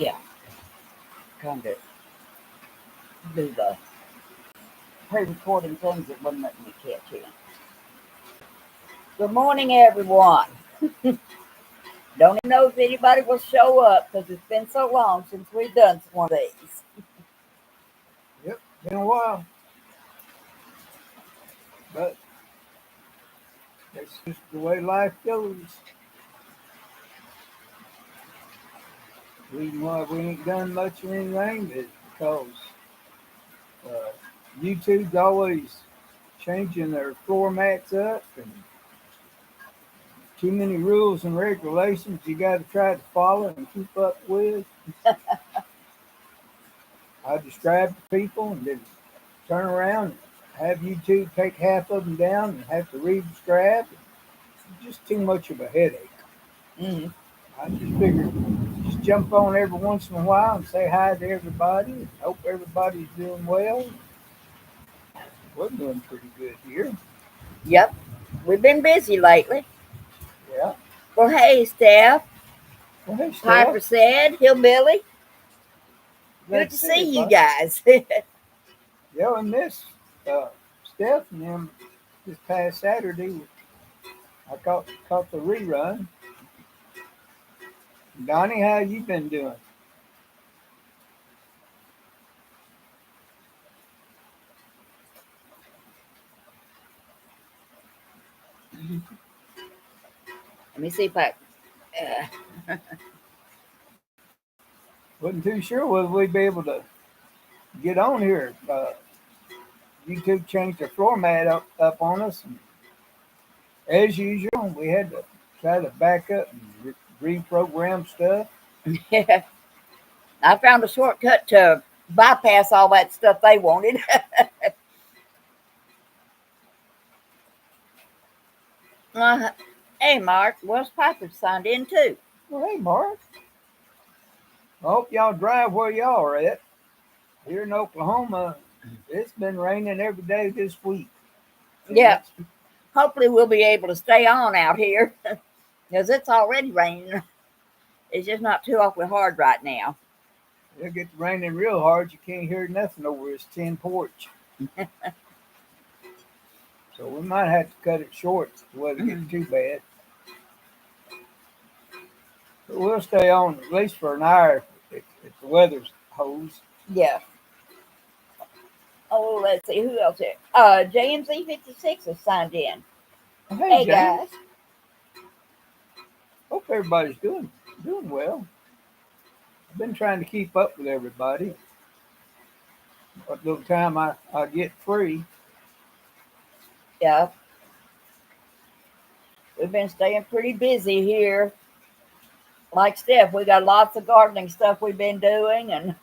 Yeah, kind of do the pre-recording things that wouldn't let me catch in. Good morning, everyone. Don't even know if anybody will show up because it's been so long since we've done one of these. Yep, been a while. But that's just the way life goes. The reason why we ain't done much of anything is because YouTube's always changing their floor mats up and too many rules and regulations you got to try to follow and keep up with. I describe to people and then turn around and have YouTube take half of them down and have to re-describe. It's just too much of a headache. Mm-hmm. I just figured just jump on every once in a while and say hi to everybody and hope everybody's doing well. We're doing pretty good here. Yep, we've been busy lately. Yeah. Well, hey, Steph. Well, hey, Piper Steph. said, Hillbilly. Glad Good to see see you buddy. guys. Yeah, and this Steph and them this past Saturday, I caught the rerun. Donnie, how you been doing? Let me see if I. Wasn't too sure whether we'd be able to get on here. YouTube changed their floor mat up on us. And as usual, we had to try to back up and reprogram stuff. Yeah, I found a shortcut to bypass all that stuff they wanted. Hey, Mark, Wes Piper signed in too. Well, hey, Mark. I hope y'all drive where y'all are at. Here in Oklahoma, it's been raining every day this week. Yeah, hopefully we'll be able to stay on out here because it's already raining. It's just not too awfully hard right now. It'll get raining real hard. You can't hear nothing over this tin porch. So we might have to cut it short if the weather gets too bad. But we'll stay on at least for an hour if the weather's hosed. Yeah. Oh, let's see who else here. JMZ 56 has signed in. Hey, James. Guys. Hope everybody's doing well. I've been trying to keep up with everybody. What little time I get free. Yeah. We've been staying pretty busy here. Like Steph, we got lots of gardening stuff we've been doing, and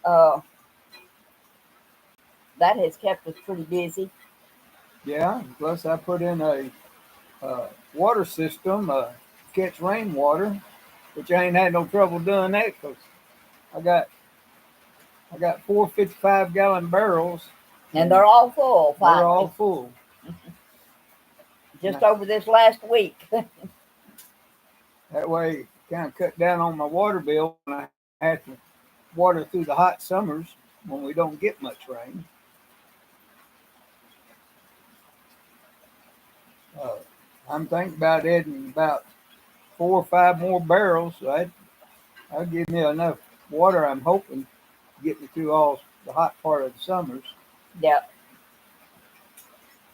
that has kept us pretty busy. Yeah, plus I put in a water system, catch rainwater, which I ain't had no trouble doing that because I got 4 55-gallon barrels. And they're all full, finally. They're all full. Just over this last week. That way, kind of cut down on my water bill when I have to water through the hot summers when we don't get much rain. I'm thinking about adding about 4 or 5 more barrels. So that'll give me enough water, I'm hoping, to get me through all the hot part of the summers. Yep.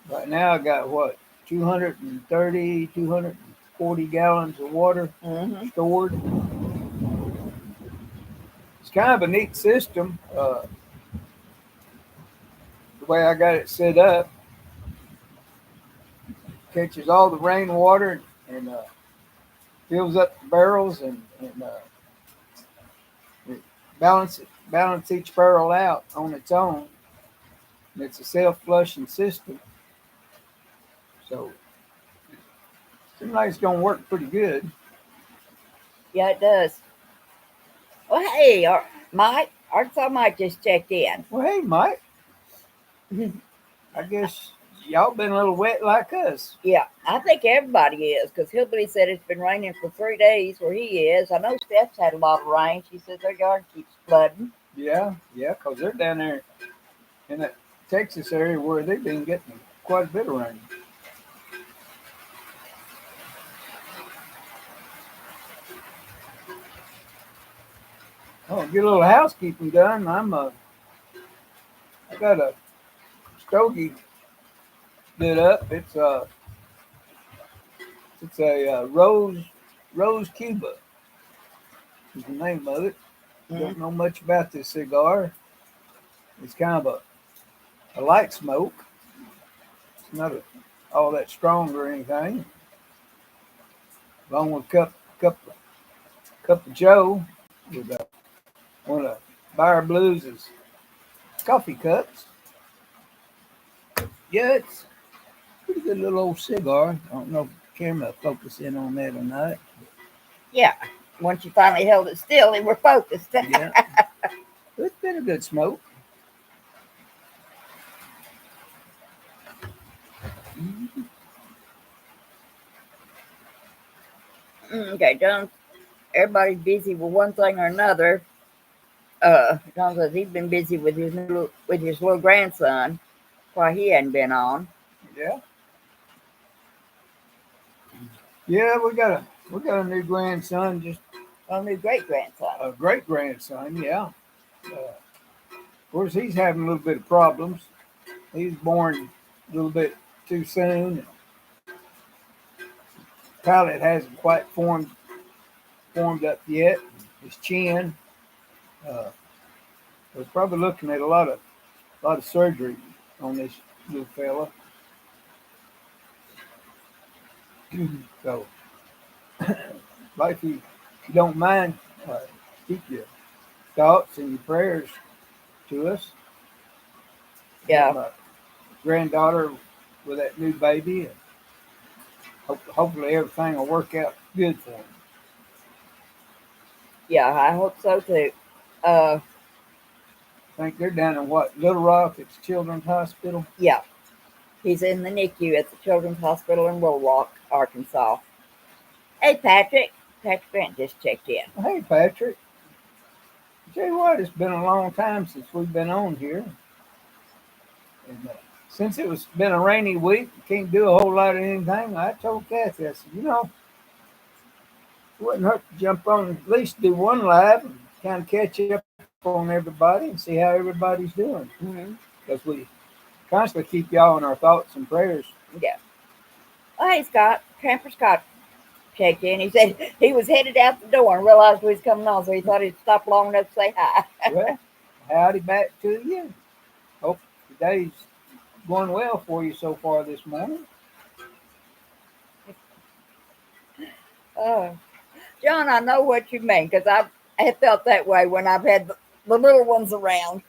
Right now I got what, 230, 240 gallons of water stored. It's kind of a neat system, the way I got it set up. Catches all the rainwater and fills up the barrels and balance each barrel out on its own. And it's a self-flushing system. So it seems like it's going to work pretty good. Yeah, it does. Well, hey, Mike. Arkansas Mike just checked in. Well, hey, Mike. I guess y'all been a little wet like us. Yeah, I think everybody is because Hillbilly said it's been raining for 3 days where he is. I know Steph's had a lot of rain. She says their yard keeps flooding. Yeah, because they're down there in that Texas area where they've been getting quite a bit of rain. Oh, get a little housekeeping done. I got a stogie lit up. It's a Rose Cuba is the name of it. Don't know much about this cigar. It's kind of a light smoke. It's not all that strong or anything. Along with a cup of Joe with one of Bear Blues' coffee cups. Yeah, it's a pretty good little old cigar. I don't know if the camera focus in on that or not. Yeah, once you finally held it still, they were focused. Yeah, it's been a good smoke. Okay, John. Everybody's busy with one thing or another. John says he's been busy with his little grandson while he hadn't been on. Yeah. Yeah, we got a new grandson, just A new great grandson. a great grandson. Yeah. Of course, he's having a little bit of problems. He was born a little bit too soon. Palate hasn't quite formed up yet. His chin. We're probably looking at a lot of surgery on this little fella. So, like if you don't mind, keep your thoughts and your prayers to us. Yeah. My granddaughter with that new baby. And hopefully everything will work out good for him. Yeah, I hope so too. I think they're down in Little Rock? It's Children's Hospital. Yeah. He's in the NICU at the Children's Hospital in Little Rock, Arkansas. Hey, Patrick. Patrick Grant just checked in. Hey, Patrick. Tell you what, it's been a long time since we've been on here. And since it's been a rainy week, can't do a whole lot of anything. I told Kathy, I said, it wouldn't hurt to jump on and at least do one live and kind of catch up on everybody and see how everybody's doing. Because we constantly keep y'all in our thoughts and prayers. Yeah. Oh, hey, Scott. Tramper Scott checked in. He said he was headed out the door and realized we was coming on, so he thought he'd stop long enough to say hi. Well, howdy back to you. Hope the day's going well for you so far this morning. John, I know what you mean because I have felt that way when I've had the little ones around.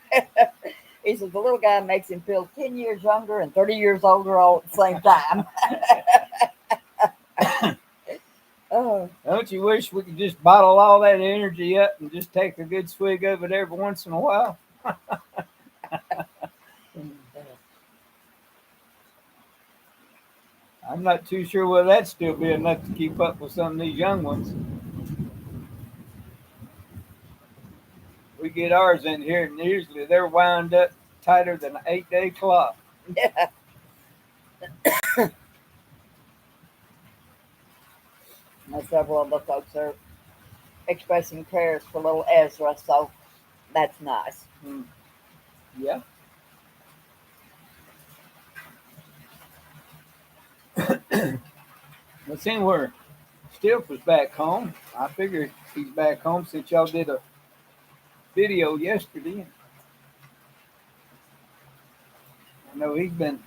He says the little guy makes him feel 10 years younger and 30 years older all at the same time. Don't you wish we could just bottle all that energy up and just take a good swig of it every once in a while? I'm not too sure whether that'd still be enough to keep up with some of these young ones. We get ours in here, and usually they're wound up tighter than an 8-day clock. Yeah. Several of the folks are expressing prayers for little Ezra, so that's nice. Yeah. Well, seeing where Stiff was back home, I figured he's back home since y'all did a video yesterday. I know he's been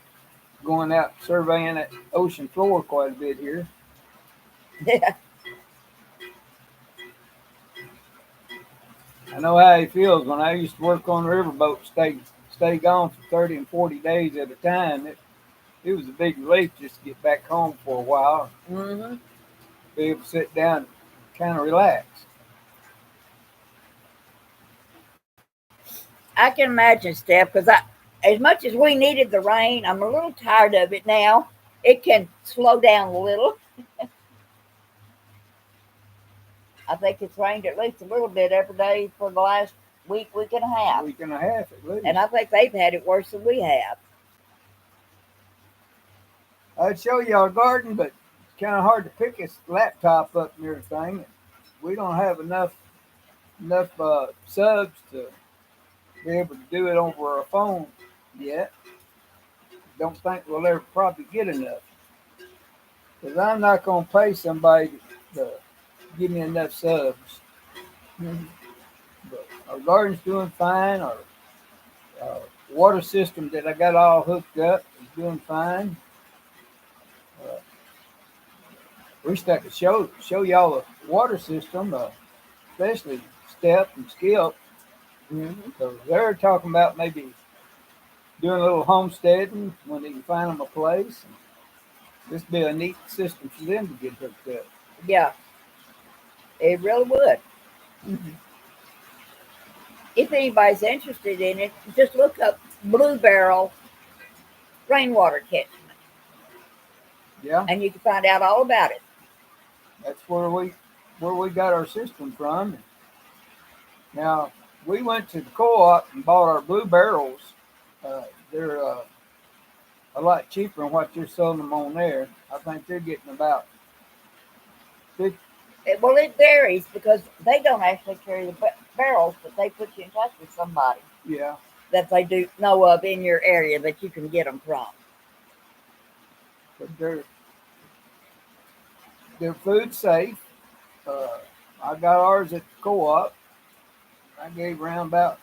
going out surveying that ocean floor quite a bit here. Yeah. I know how he feels. When I used to work on the riverboat, stay gone for 30 and 40 days at a time. It was a big relief just to get back home for a while. Be able to sit down and kind of relax. I can imagine, Steph, because as much as we needed the rain, I'm a little tired of it now. It can slow down a little. I think it's rained at least a little bit every day for the last week and a half. Week and a half at least. And I think they've had it worse than we have. I'd show you our garden, but it's kind of hard to pick his laptop up and everything. We don't have enough subs to be able to do it over our phone yet. Don't think we'll ever probably get enough. Because I'm not going to pay somebody to give me enough subs. Mm-hmm. But our garden's doing fine. Our water system that I got all hooked up is doing fine. Wish I could show y'all the water system, especially Step and Skip. Mm-hmm. So they're talking about maybe doing a little homesteading when they can find them a place. This would be a neat system for them to get hooked up. Yeah, it really would. Mm-hmm. If anybody's interested in it, just look up Blue Barrel rainwater catchment. Yeah, and you can find out all about it. That's where we got our system from. Now we went to the co-op and bought our blue barrels. They're a lot cheaper than what you're selling them on there. I think they're getting about $50. Well, it varies because they don't actually carry the barrels, but they put you in touch with somebody. Yeah. That they do know of in your area that you can get them from. But they're food safe. I got ours at the co-op. I gave around about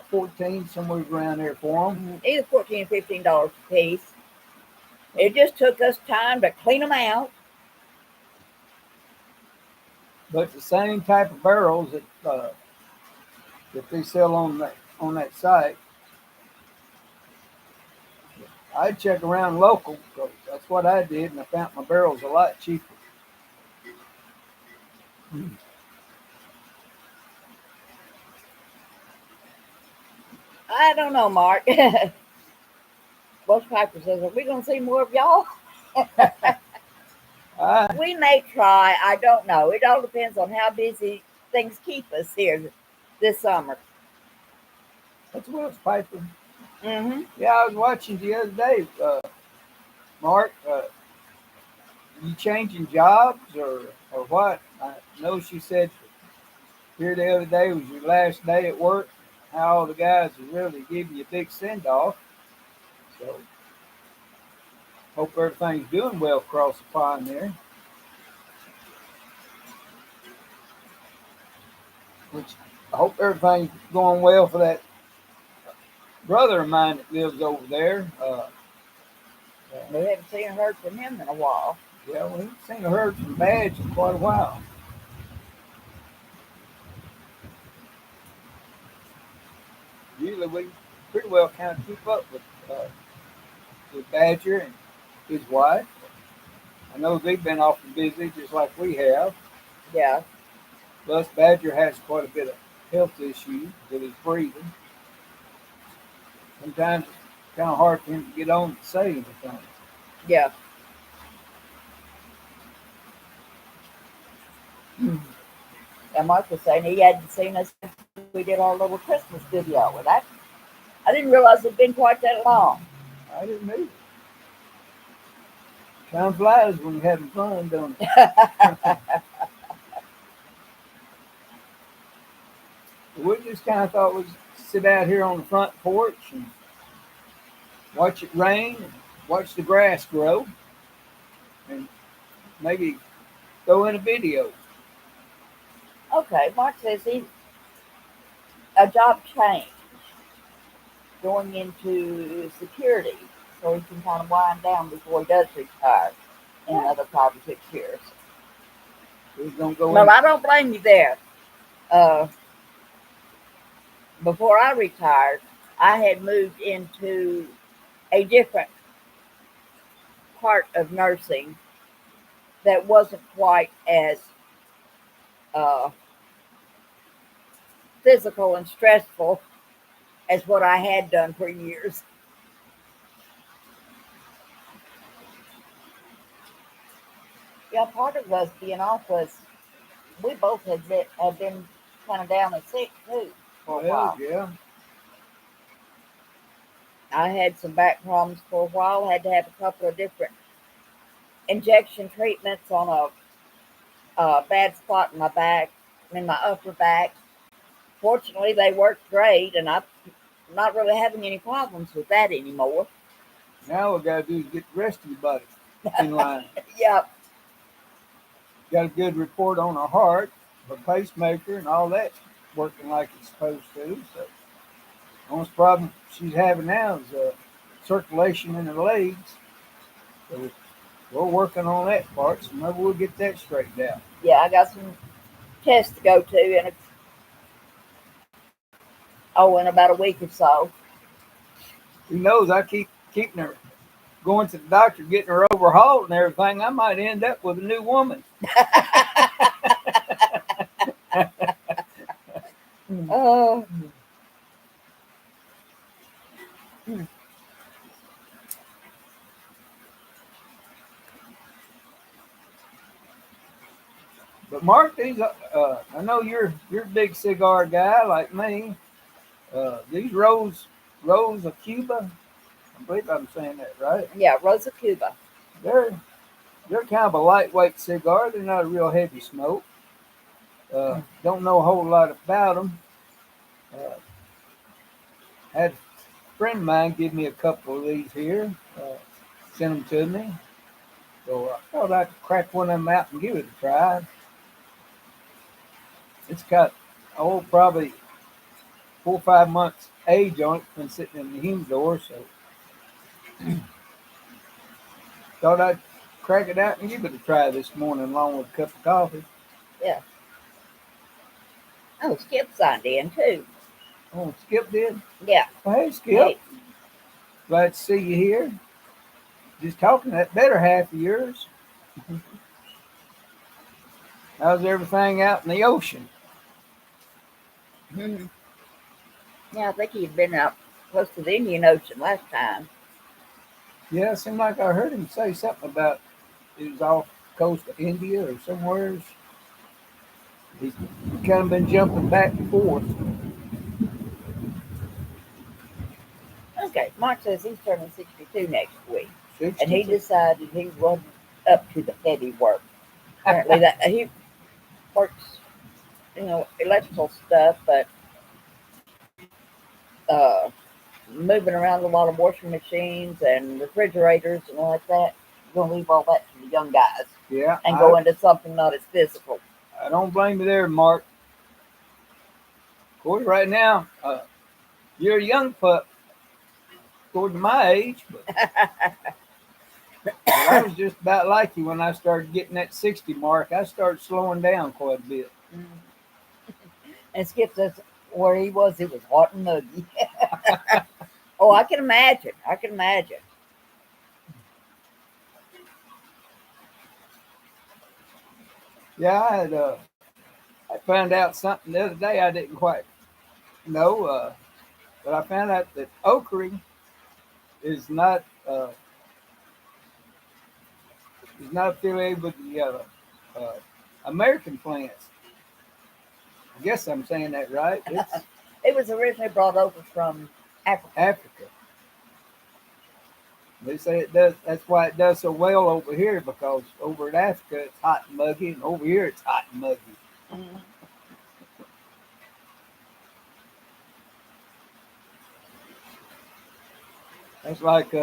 14, somewhere around there for them. Either $14 or $15 a piece. It just took us time to clean them out. But the same type of barrels that they sell on that site. I'd check around local because that's what I did, and I found my barrels a lot cheaper. I don't know, Mark. Bush Piper says, are we going to see more of y'all? We may try. I don't know. It all depends on how busy things keep us here this summer. That's Bush Piper. Mm-hmm. Yeah, I was watching the other day, Mark. You changing jobs or what? I know she said here the other day was your last day at work. How all the guys are really giving you a big send off. So hope everything's doing well across the pond there. Which I hope everything's going well for that brother of mine that lives over there. We haven't seen or heard from him in a while. Yeah, we haven't seen or heard from Badge in quite a while. Usually we pretty well kind of keep up with Badger and his wife. I know they've been awfully busy just like we have. Yeah. Plus Badger has quite a bit of health issues with his breathing. Sometimes it's kind of hard for him to get on to say anything. Yeah. And Mark was saying he hadn't seen us since we did our little Christmas video with that. I didn't realize it'd been quite that long. I didn't either. Time flies when you're having fun, don't it? We just kind of thought we'd sit out here on the front porch and watch it rain and watch the grass grow and maybe throw in a video. Okay, Mark says a job change, going into security, so he can kind of wind down before he does retire in another 5 or 6 years. He's gonna go. Well, I don't blame you there. Before I retired, I had moved into a different part of nursing that wasn't quite as physical and stressful as what I had done for years. Yeah, part of us being off was we both had been kind of down and sick too for a Well, while. yeah. I had some back problems for a while. Had to have a couple of different injection treatments on a bad spot in my back, in my upper back. Fortunately, they worked great, and I'm not really having any problems with that anymore. Now what we got to do is get the rest of your body in line. Yeah, Got a good report on her heart, her pacemaker, and all that's working like it's supposed to. So, the only problem she's having now is circulation in her legs. So, we're working on that part, so maybe we'll get that straightened out. yeah, I got some tests to go to, and it's in about a week or so. Who knows? I keep keeping her going to the doctor, getting her overhauled and everything. I might end up with a new woman. Oh, But Mark, these I know you're a big cigar guy like me. These Rose of Cuba, I believe I'm saying that right. yeah, Rosa Cuba. They're they're kind of a lightweight cigar. They're not a real heavy smoke. Don't know a whole lot about them. Uh, had a friend of mine give me a couple of these here. Sent them to me. So I thought I'd crack one of them out and give it a try. It's got probably 4 or 5 months age on it. Been sitting in the humidor, so thought I'd crack it out and give it a try this morning along with a cup of coffee. Yeah. Oh, Skip signed in too. Oh, Skip did? Yeah. Well, hey, Skip. Hey, Glad to see you here. Just talking that better half of yours. How's everything out in the ocean? mhm. Yeah, I think he'd been out close to the Indian Ocean last time. Yeah, it seemed like I heard him say something about it was off the coast of India or somewhere. He's kind of been jumping back and forth. Okay, Mark says he's turning 62 next week, and he 62. decided he wasn't up to the heavy work. Apparently, that he works, electrical stuff, but uh, moving around a lot of washing machines and refrigerators and all like that. We're gonna leave all that to the young guys Yeah, and go into something not as physical. I don't blame you there, Mark. Of course, right now, you're a young pup, according to my age, but I was just about like you when I started getting that 60 mark. I started slowing down quite a bit. And Skip says where he was hot and muggy. Oh, I can imagine. I can imagine. Yeah, I found out something the other day I didn't quite know, but I found out that okra is not affiliated with the uh, American plants. I guess I'm saying that right. It's It was originally brought over from Africa. Africa. They say it does. That's why it does so well over here, because over in Africa it's hot and muggy, and over here it's hot and muggy. Mhm. That's like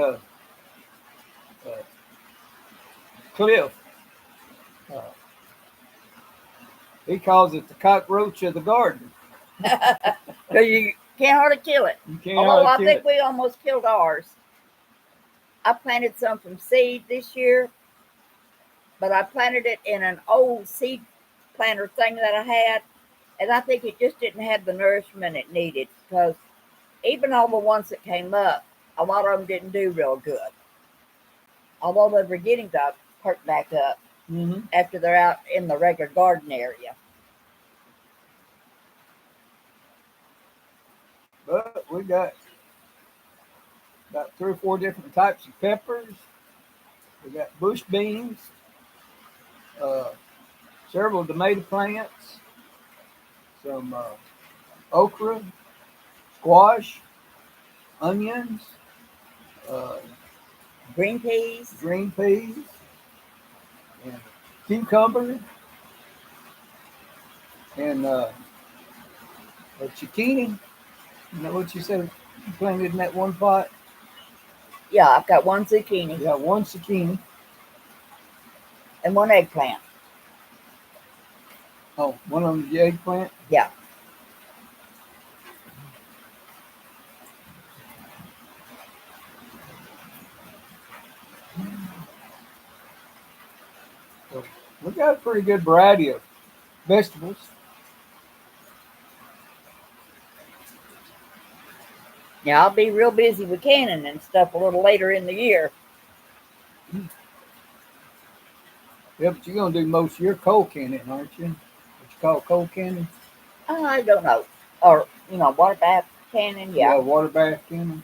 Cliff. Uh, he calls it the cockroach of the garden. Because you can't hardly kill it. You can't Although I kill think it. we almost killed ours. I planted some from seed this year, but I planted it in an old seed planter thing that I had, and I think it just didn't have the nourishment it needed, because even all the ones that came up, a lot of them didn't do real good. Although they're beginning to perk back up Mm-hmm. after they're out in the regular garden area. But we got about 3 or 4 different types of peppers. We got bush beans, uh, several tomato plants, some okra, squash, onions, uh, Green peas. and cucumber, and a zucchini. You know what you said you planted in that one pot? Yeah, I've got one zucchini Yeah, one zucchini. and one eggplant. Oh, one of them the eggplant. Yeah. So we got a pretty good variety of vegetables. Yeah, I'll be real busy with canning and stuff a little later in the year. Yeah, but you're gonna do most of your cold canning, aren't you? What you call cold canning? I don't know. Or, water bath canning. Yeah, Yeah. water bath canning.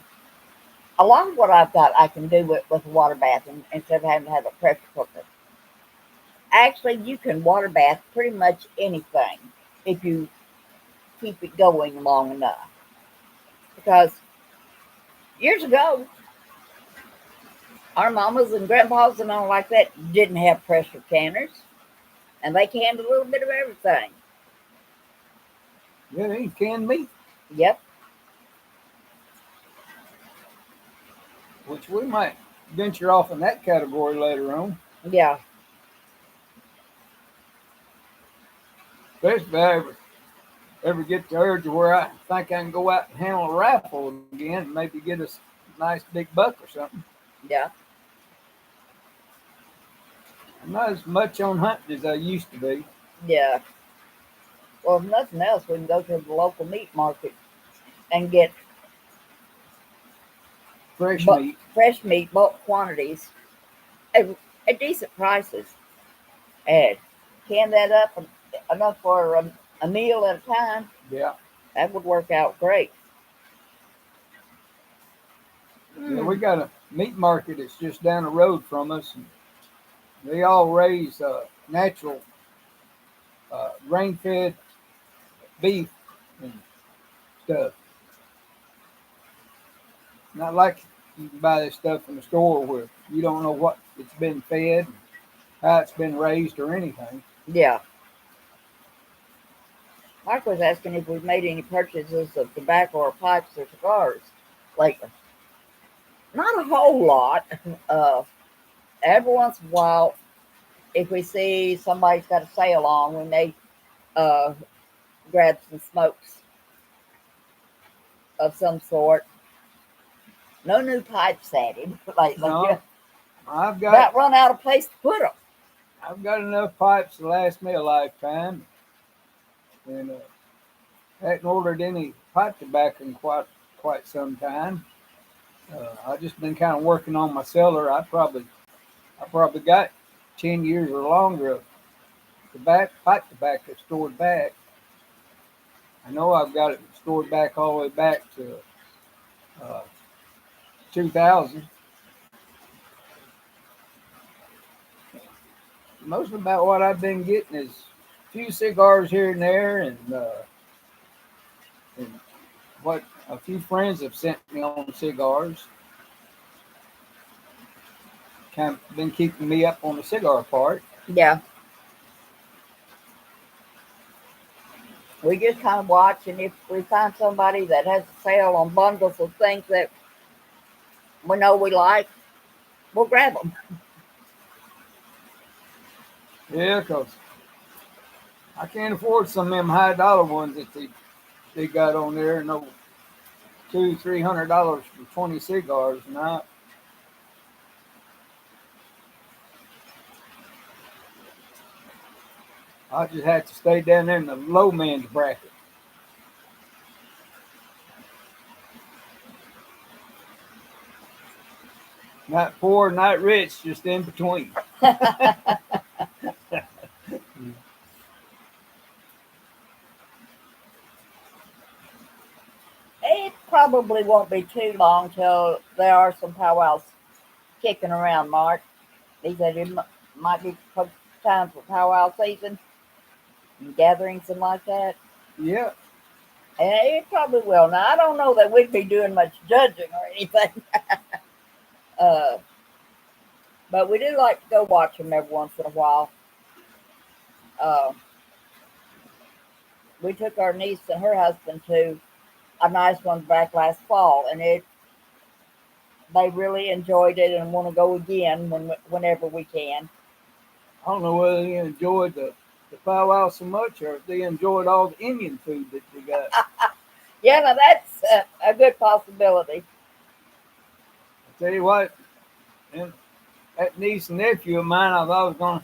A lot of what I've got I can do with a water bath instead of having to have a pressure cooker. Actually, you can water bath pretty much anything if you keep it going long enough. Because years ago, our mamas and grandpas and all like that didn't have pressure canners, and they canned a little bit of everything. Yeah, they ain't canned meat, Yep. which we might venture off in that category later on. Yeah. Especially if I ever get the urge where I think I can go out and handle a rifle again and maybe get a nice big buck or something. Yeah. I'm not as much on hunting as I used to be. Yeah. Well, if nothing else, we can go to the local meat market and get Fresh meat. fresh meat, bulk quantities at decent prices, and can that up enough for a meal at a time. Yeah. That would work out great. Yeah, we got a meat market that's just down the road from us, and they all raise natural grain-fed beef and stuff. Not like you can buy this stuff in the store where you don't know what it's been fed, how it's been raised, or anything. Yeah. Mike was asking if we've made any purchases of tobacco or pipes or cigars lately. Not a whole lot. Uh, every once in a while, if we see somebody's got a sale on, we may uh, grab some smokes of some sort. No new pipes added lately. No, I've About got run out of place to put them. I've got enough pipes to last me a lifetime, and hadn't ordered any pipe tobacco in quite some time. I've just been kind of working on my cellar. I probably got 10 years or longer of pipe tobacco stored back. I know I've got it stored back all the way back to uh, 2000. Most about what I've been getting is a few cigars here and there, and what a few friends have sent me on cigars. Kind of been keeping me up on the cigar part. Yeah. We just kind of watch, and if we find somebody that has a sale on bundles of things that we know we like, we'll grab them. Yeah, because I can't afford some of them high dollar ones that they got on there. No, $200-300 for 20 cigars, and I just had to stay down there in the low man's bracket. Not poor, not rich, just in between. It's probably won't be too long till there are some powwows kicking around, Mark. He said it might be time for powwow season and gatherings and like that. Yeah. And it probably will. Now, I don't know that we'd be doing much judging or anything, uh, but we do like to go watch them every once in a while. Uh, we took our niece and her husband to a nice one back last fall, and they really enjoyed it and want to go again whenever we can. I don't know whether they enjoyed the powwow so much or if they enjoyed all the Indian food that they got. Yeah, now that's a good possibility. I tell you what, and that niece and nephew of mine, I thought I was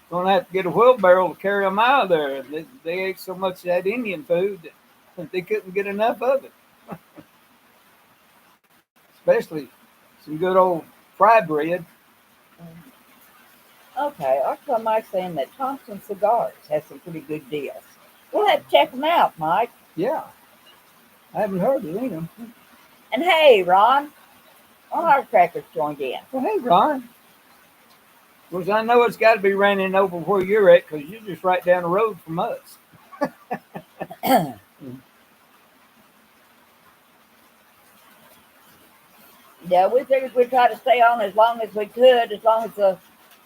gonna have to get a wheelbarrow to carry them out of there. They ate so much of that Indian food that they couldn't get enough of it. Especially some good old fry bread. Okay, Arthur Mike's saying that Thompson Cigars has some pretty good deals. We'll have to check them out, Mike. Yeah, I haven't heard of them. And hey, Ron, all our crackers joined in. Well, hey, Ron. Of course, I know it's got to be raining over where you're at because you're just right down the road from us. Yeah, we figured we'd try to stay on as long as we could, as long as the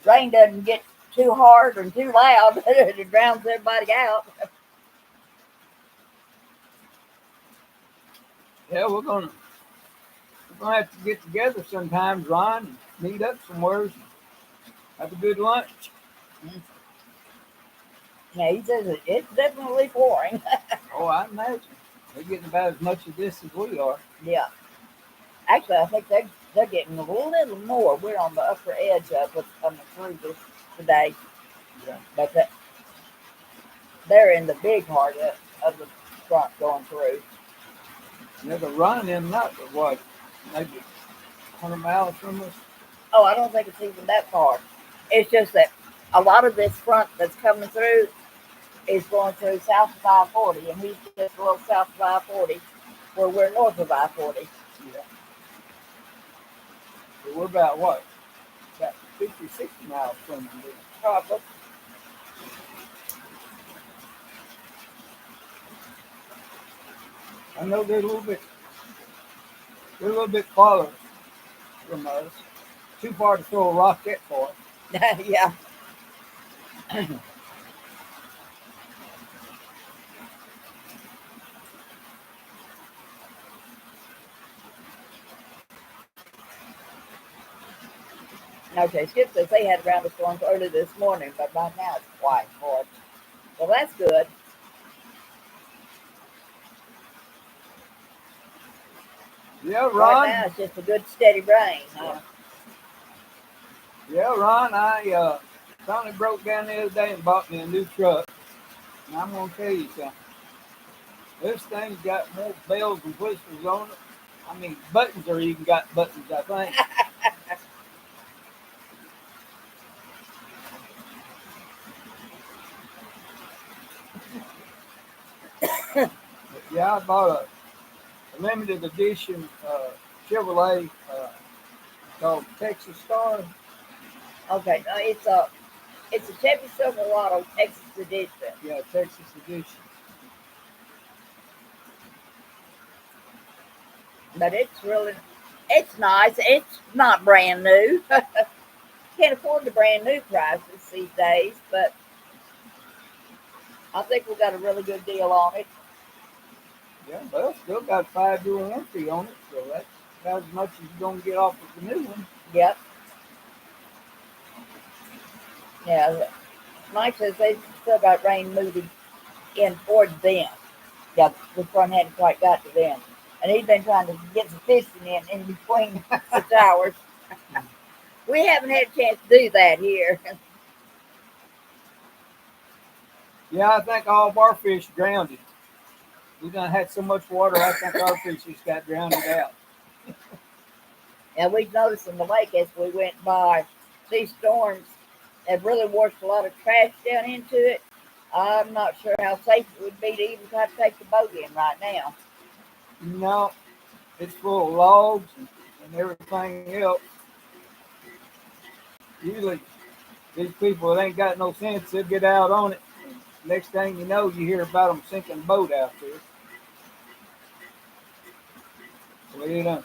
rain doesn't get too hard and too loud. It drowns everybody out. Yeah, we're gonna have to get together sometimes, Ron, and meet up somewhere and have a good lunch. Yeah, he says it's definitely pouring. Oh, I imagine. They're getting about as much of this as we are. Yeah. Actually, I think they're getting a little more. We're on the upper edge of what's coming through this today. Yeah. But they're in the big part of the front going through. Yeah, they're running them not but what, maybe 100 miles from us. Oh, I don't think it's even that far. It's just that a lot of this front that's coming through is going through south of I-40, and he's just a little south of I-40, where we're north of I-40. Yeah. So we're about what? About 50, 60 miles from them. Probably. I know they're a little bit farther from us. Too far to throw a rock that far. Yeah. Okay, Skip says they had around the storms early this morning, but right now it's quiet for it. Well, that's good. Yeah, Ron. Right now it's just a good steady rain. Huh? Yeah, Ron, I finally broke down the other day and bought me a new truck. And I'm going to tell you something. This thing's got more bells and whistles on it. I mean, buttons are even got buttons, I think. But yeah, I bought a limited edition Chevrolet called Texas Star. Okay, no, it's a Chevy Silverado Texas Edition. Yeah, Texas edition. But it's nice. It's not brand new. Can't afford the brand new prices these days, but I think we got a really good deal on it. Yeah, well, still got a 5-year warranty on it, so that's about as much as you're going to get off of the new one. Yep. Yeah. Mike says they still got rain moving in towards them. Yeah, the front hadn't quite got to them. And he's been trying to get some fishing in between the towers. We haven't had a chance to do that here. Yeah, I think all of our fish drowned. We done had so much water, I think our fish just got drowned out. And we've noticed in the lake as we went by, these storms have really washed a lot of trash down into it. I'm not sure how safe it would be to even try to take the boat in right now. No, it's full of logs and everything else. Usually, these people that ain't got no sense, they'll get out on it. And next thing you know, you hear about them sinking a boat out there. Well, you know,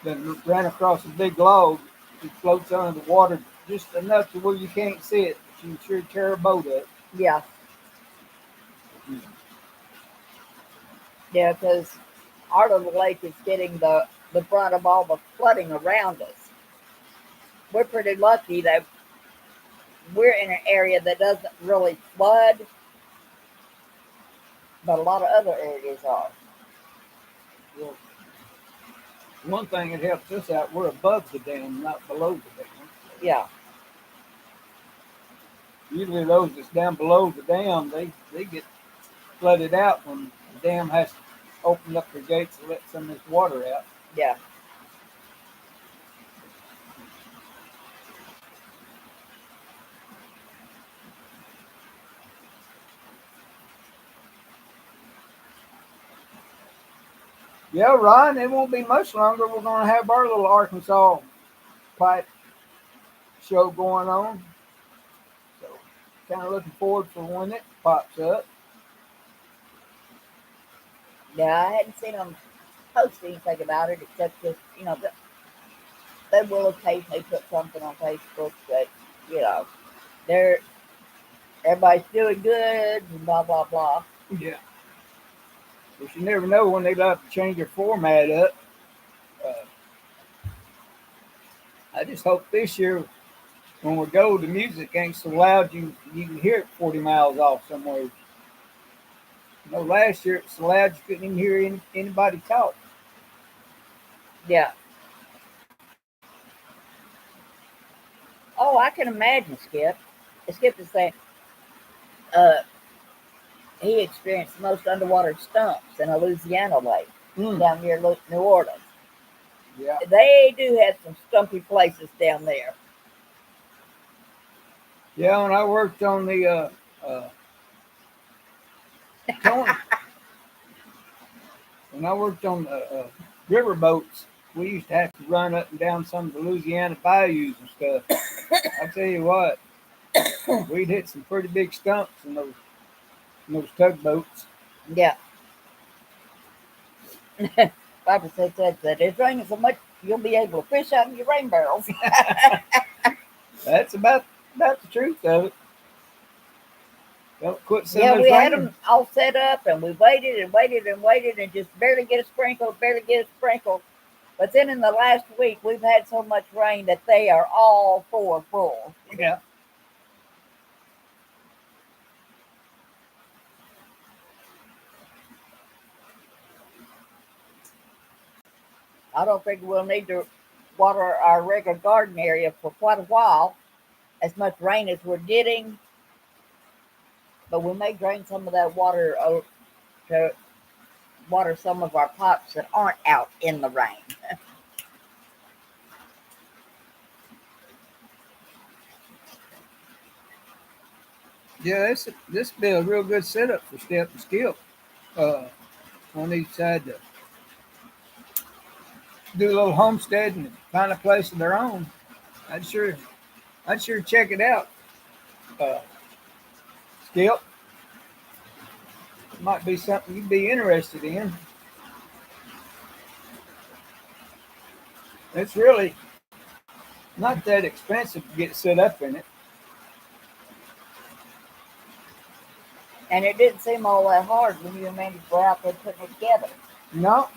then ran across a big log. It floats under the water just enough to where you can't see it, but you can sure tear a boat up. Yeah. Yeah, because our little lake is getting the brunt of all the flooding around us. We're pretty lucky that we're in an area that doesn't really flood, but a lot of other areas are. Well, one thing that helps us out, we're above the dam, not below the dam. Yeah. Usually those that's down below the dam, they get flooded out when the dam has to open up their gates and let some of this water out. Yeah. Yeah, Ryan, it won't be much longer. We're going to have our little Arkansas pipe show going on. So, kind of looking forward for when it pops up. Yeah, I hadn't seen them post anything about it except just, they will occasionally put something on Facebook that, you know, they're everybody's doing good and blah blah blah. Yeah. But you never know when they like to change their format up. Uh, I just hope this year when we go, the music ain't so loud you can hear it 40 miles off somewhere. Last year it was so loud you couldn't even hear anybody talk. Yeah. Oh, I can imagine Skip. Skip is saying uh, he experienced the most underwater stumps in a Louisiana lake down near New Orleans. Yeah. They do have some stumpy places down there. Yeah, when I worked on the Tony, when I worked on the river boats, we used to have to run up and down some of the Louisiana bayous and stuff. I tell you what, we'd hit some pretty big stumps in those tugboats. Yeah. Papa said that it's raining so much you'll be able to fish out of your rain barrels. That's about the truth of it. Don't quit Yeah, we had them all set up, and we waited and waited and waited, and just barely get a sprinkle, barely get a sprinkle. But then in the last week, we've had so much rain that they are all full. Yeah. I don't think we'll need to water our regular garden area for quite a while, as much rain as we're getting. But we may drain some of that water to water some of our pots that aren't out in the rain. Yeah, this be a real good setup for Step and Skip. On each side to do a little homestead and find a place of their own. I'd sure check it out. Skip, might be something you'd be interested in. It's really not that expensive to get set up in it. And it didn't seem all that hard when you and Mandy were out there putting it together. No,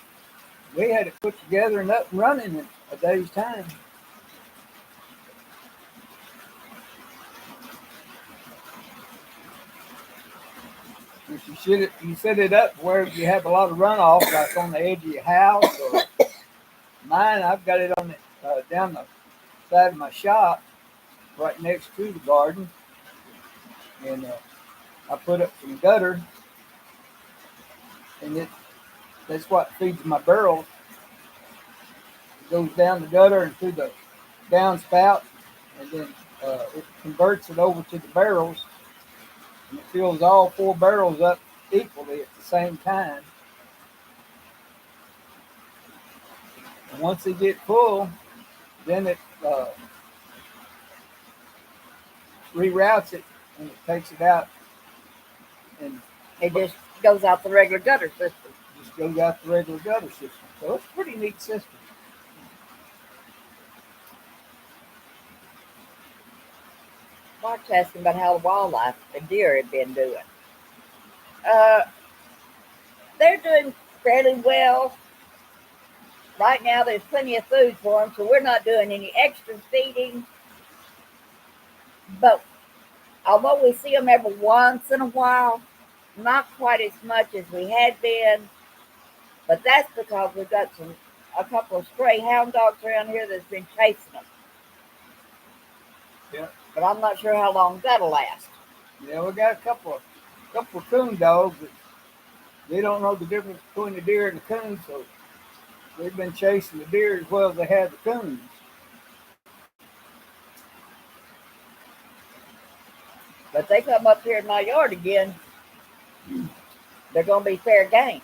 we had it put together and up and running in a day's time. If you set it up where you have a lot of runoff, like on the edge of your house, or mine, I've got it on down the side of my shop, right next to the garden, and I put up some gutter, and that's what feeds my barrels. It goes down the gutter and through the downspout, and then it converts it over to the barrels, and it fills all 4 barrels up equally at the same time. And once they get full, then it reroutes it and it takes it out and It just goes out the regular gutter system. just goes out the regular gutter system. So it's a pretty neat system. Mark's asking about how the wildlife and deer had been doing. Uh, they're doing fairly well. Right now, there's plenty of food for them, so we're not doing any extra feeding. But although we see them every once in a while, not quite as much as we had been. But that's because we've got a couple of stray hound dogs around here that's been chasing them. Yeah. But I'm not sure how long that'll last. Yeah, we got a couple of coon dogs that they don't know the difference between the deer and the coon, so they've been chasing the deer as well as they have the coons. But they come up here in my yard again, they're going to be fair game.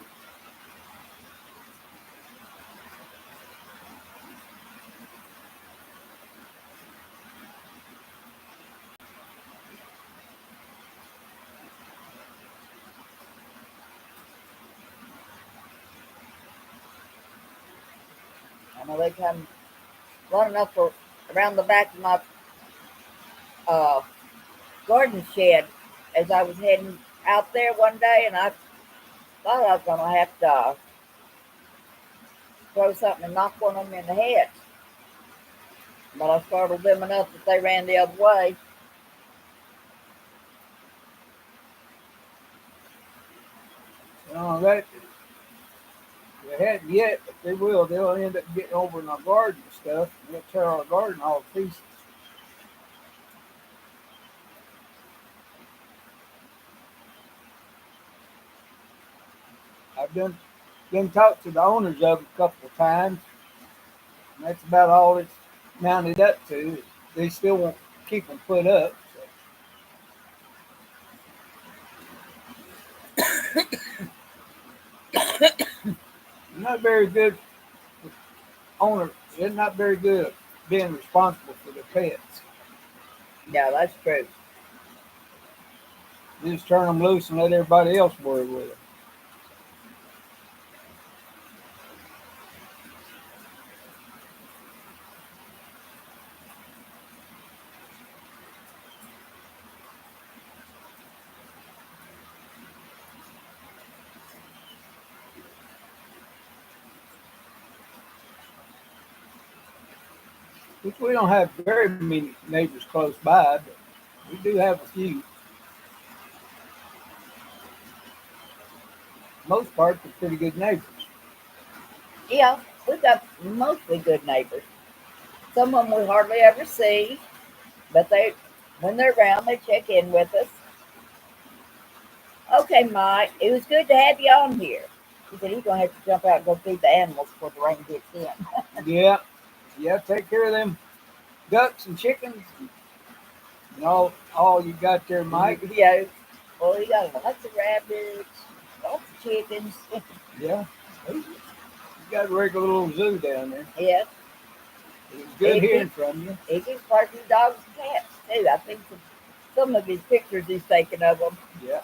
I know they come running up around the back of my garden shed as I was heading out there one day, and I thought I was going to have to throw something and knock one of them in the head. But I startled them enough that they ran the other way. That they hadn't yet, but they will. They'll end up getting over in our garden and stuff, and they'll tear our garden all to pieces. I've done talked to the owners of them a couple of times, and that's about all it's mounted up to. They still won't keep them put up. So. Not very good owner. They're not very good at being responsible for their pets. Yeah, that's true. They just turn them loose and let everybody else worry with them. Which we don't have very many neighbors close by, but we do have a few. Most part, they're pretty good neighbors. Yeah, we've got mostly good neighbors. Some of them we hardly ever see, but when they're around, they check in with us. Okay, Mike, it was good to have you on here. He said he's going to have to jump out and go feed the animals before the rain gets in. Yeah, take care of them ducks and chickens and all you got there, Mike. Yeah, well, you got lots of rabbits, lots of chickens. Yeah, you got a regular little zoo down there. Yeah. It was good hearing from you. He gets quite a few dogs and cats, too. I think some of his pictures he's taken of them. Yeah.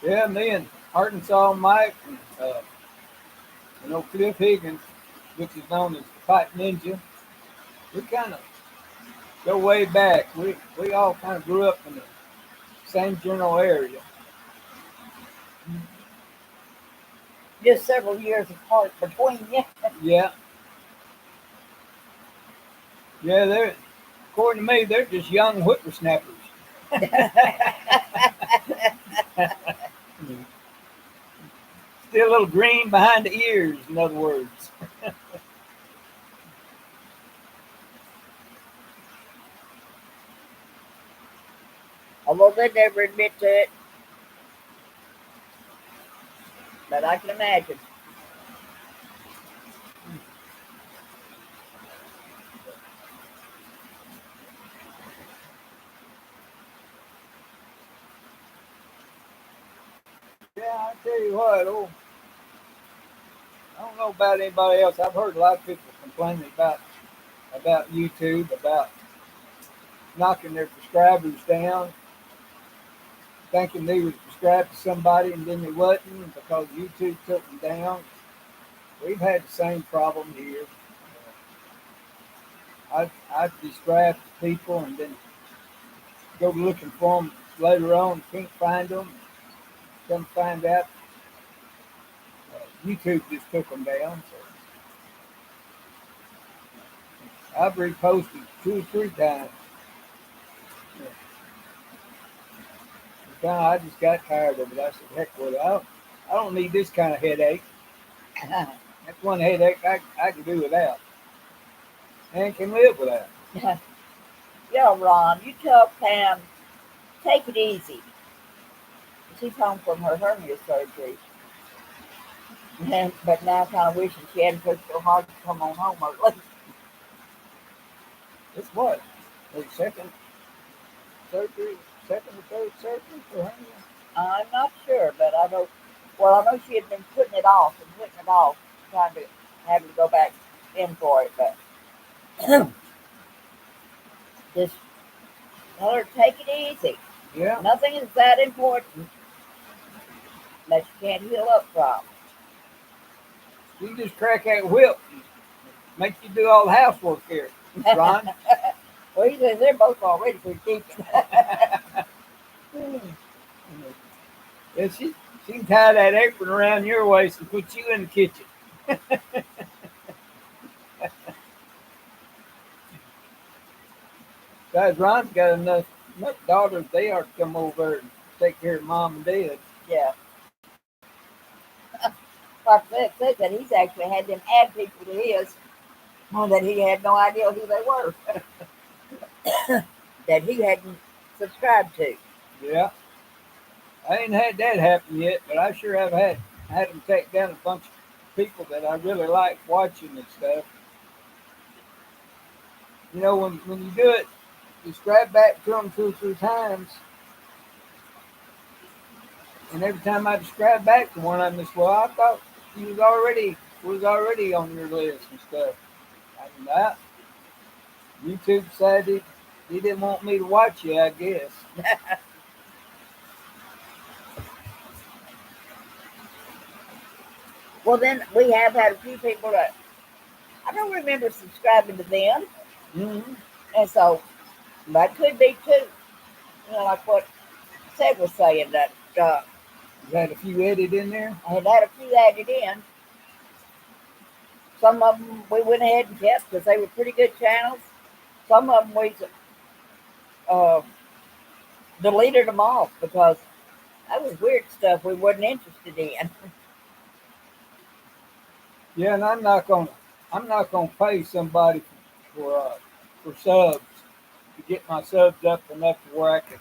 Yeah, me and Arkansas Mike and Cliff Higgins, which is known as the Pipe Ninja, we kind of go way back. We all kind of grew up in the same general area. Just several years apart between you. Yeah. Yeah, they're, according to me, they're just young whippersnappers. Still a little green behind the ears, in other words. Although they never admit to it. But I can imagine. Yeah, I tell you what, I don't know about anybody else. I've heard a lot of people complaining about YouTube, about knocking their subscribers down, thinking they was subscribed to somebody and then they wasn't because YouTube took them down. We've had the same problem here. I subscribe to people and then go looking for them later on, can't find them. Come find out YouTube just took them down. So I've reposted 2 or 3 times. I just got tired of it. I said, heck with it. I don't need this kind of headache. That's one headache I can do without and can live without. Yeah, Ron, you tell Pam, take it easy. She's home from her hernia surgery. But now kind of wishing she hadn't pushed so hard to come on home early. It's what? The second or third surgery for hernia? I'm not sure, but I know. Well, I know she had been putting it off, trying to have to go back in for it. But just tell her take it easy. Yeah. Nothing is that important that you can't heal up from. You just crack that whip, and make you do all the housework here, Ron. Well, he says they're both already pretty deep. Yeah, she can tie that apron around your waist and put you in the kitchen. Guys, Ron's got enough daughters. They are to come over and take care of mom and dad. Yeah. Like Seth said that he's actually had them add people to his that he had no idea who they were. That he hadn't subscribed to. Yeah. I ain't had that happen yet, but I sure have had them take down a bunch of people that I really like watching and stuff. You know, when you do it, you subscribe back to them 2 or 3 times. And every time I subscribe back to one of them, well, I thought he was already on your list and stuff. And that YouTube decided he didn't want me to watch you, I guess. Well, then we have had a few people that I don't remember subscribing to them. Mm-hmm. And so that could be too. You know, like what Seth was saying, that You had a few edited in there? I had a few added in. Some of them we went ahead and kept because they were pretty good channels. Some of them we deleted them off because that was weird stuff we wasn't interested in. Yeah, and I'm not gonna pay somebody for subs to get my subs up enough to where I can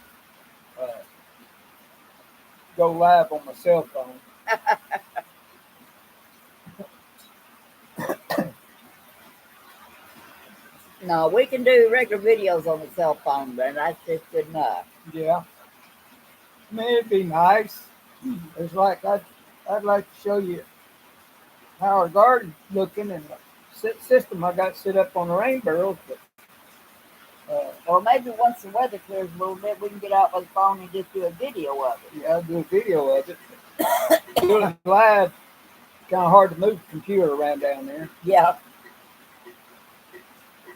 go live on my cell phone. No, we can do regular videos on the cell phone, but that's just good enough. Yeah, I mean it'd be nice. It's like I'd like to show you how our garden's looking and the system I got set up on the rain barrels. But or maybe once the weather clears a little bit, we can get out by the phone and just do a video of it. Yeah, I'll do a video of it. Doing it live, kind of hard to move the computer around down there. Yeah.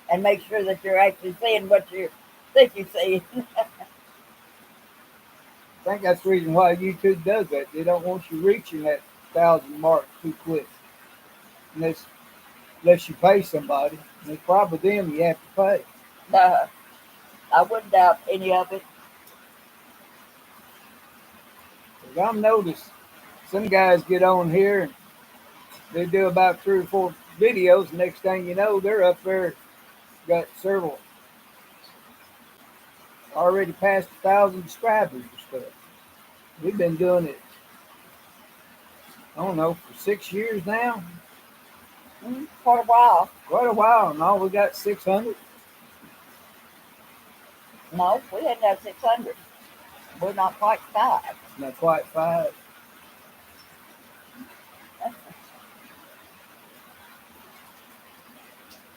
And make sure that you're actually seeing what you think you see. I think that's the reason why YouTube does that. They don't want you reaching that 1,000 mark too quick. Unless you pay somebody. And it's probably them you have to pay. I wouldn't doubt any of it. Because I've noticed some guys get on here and they do about 3 or 4 videos. And next thing you know, they're up there, got several, already past 1,000 subscribers and stuff. We've been doing it, I don't know, for 6 years now. Quite a while. Quite a while, and all we got 600. No, we hadn't have 600. We're not quite 5. Not quite 5.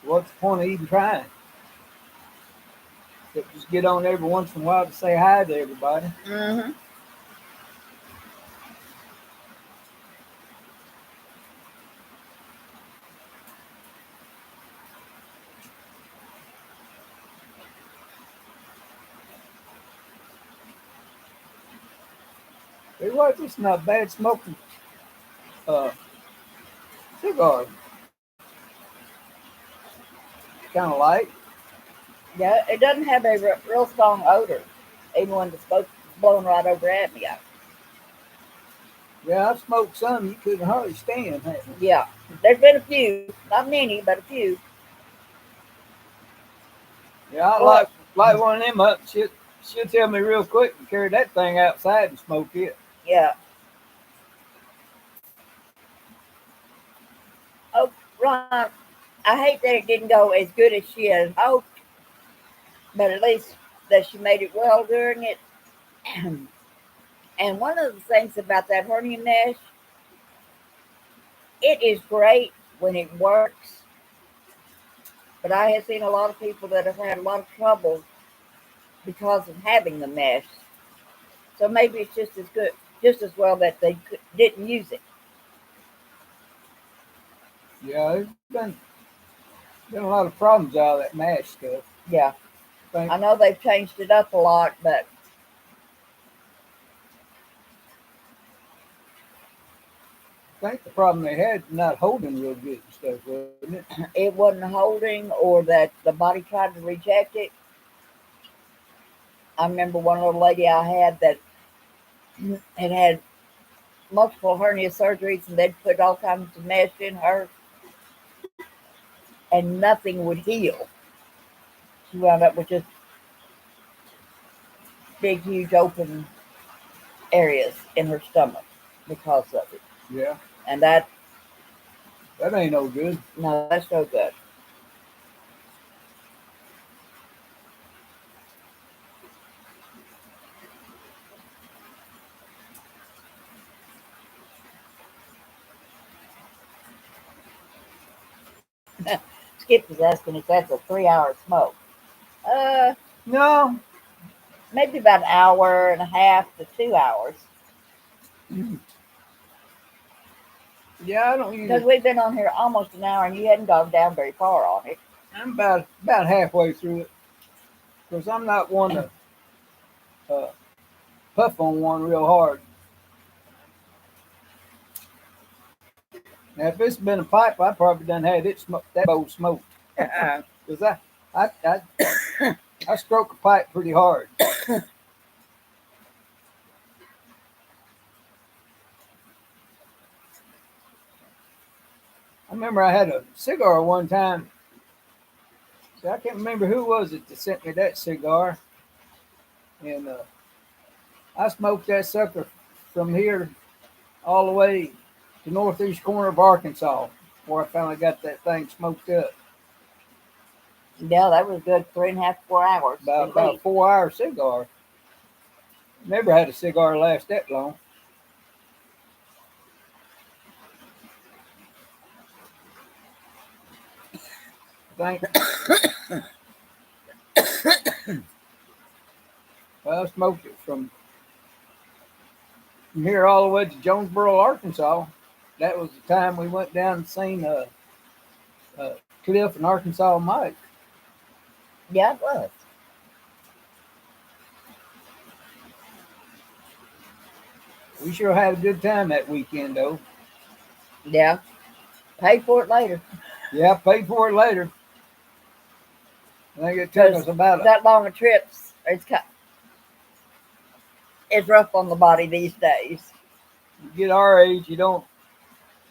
What's the point of even trying? Just get on every once in a while to say hi to everybody. Mm-hmm. Hey, what? It's not bad smoking uh, cigar. Kind of light. Yeah, it doesn't have a real strong odor, even when the smoke's blowing right over at me. Yeah, I've smoked some you couldn't hardly stand. Yeah, there's been a few, not many, but a few. Yeah, I Well, like one of them up. She'll tell me real quick to carry that thing outside and smoke it. yeah. Oh, Ron, I hate that it didn't go as good as she had hoped, but at least that she made it well during it. And one of the things about that hernia mesh, it is great when it works, but I have seen a lot of people that have had a lot of trouble because of having the mesh. So maybe it's just as good, just as well that they didn't use it. Yeah, there's been a lot of problems out of that mash stuff. Yeah, I think I know they've changed it up a lot, but the problem they had not holding real good and stuff, wasn't it? it wasn't holding, or that the body tried to reject it. I remember one little lady I had that had multiple hernia surgeries, and they'd put all kinds of mesh in her, and nothing would heal. She wound up with just big, huge open areas in her stomach because of it. Yeah, And that, that ain't no good. no, that's no good. Skip was asking if that's a 3 hour smoke. Uh, No, Maybe about an hour and a half to 2 hours. yeah, I don't Because usually. we've been on here almost an hour and you hadn't gone down very far on it. I'm about halfway through it because I'm not one to uh, puff on one real hard. Now, if it's been a pipe, I probably done had it that bowl smoked. Because I stroke a pipe pretty hard. I remember I had a cigar one time. See, I can't remember who was it that sent me that cigar, and I smoked that sucker from here all the way to northeast corner of Arkansas, where I finally got that thing smoked up. Yeah, that was good 3.5, 4 hours at About a least. 4 hour cigar. Never had a cigar last that long. I think. Well, I smoked it from here all the way to Jonesboro, Arkansas. That was the time we went down and seen Cliff and Arkansas Mike. Yeah, it was. We sure had a good time that weekend, though. Yeah, pay for it later. Yeah, paid for it later. I think it took Because us about a. that long of trips, it's rough on the body these days. You get our age, you don't.